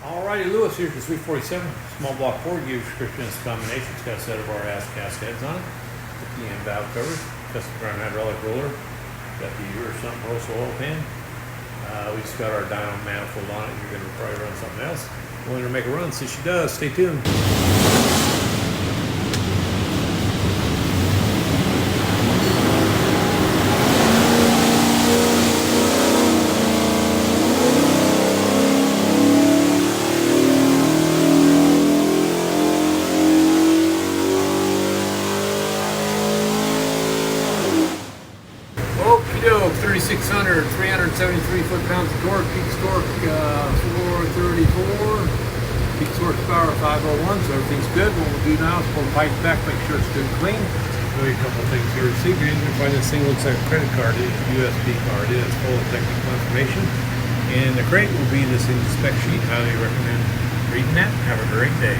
Alrighty, Lewis, here's the 347 small block Ford gear description. This combination. It's got a set of RS cast heads on it, the PM valve covers, custom ground hydraulic roller, got the Sump Moroso oil pan. We just got our Dyno manifold on it. You're going to probably run something else. We're going to make a run. See, she does. Stay tuned. Okie doke, 3,600, 373 foot-pounds of torque, peak torque 434, peak horsepower 501, so everything's good. What we'll do now is pull the pipes back, make sure it's good and clean. Show you a couple of things here. See, you're going to find this thing looks like a credit card, USB card. It is full of technical information. And the crate will be this in the spec sheet. Highly recommend reading that. Have a great day.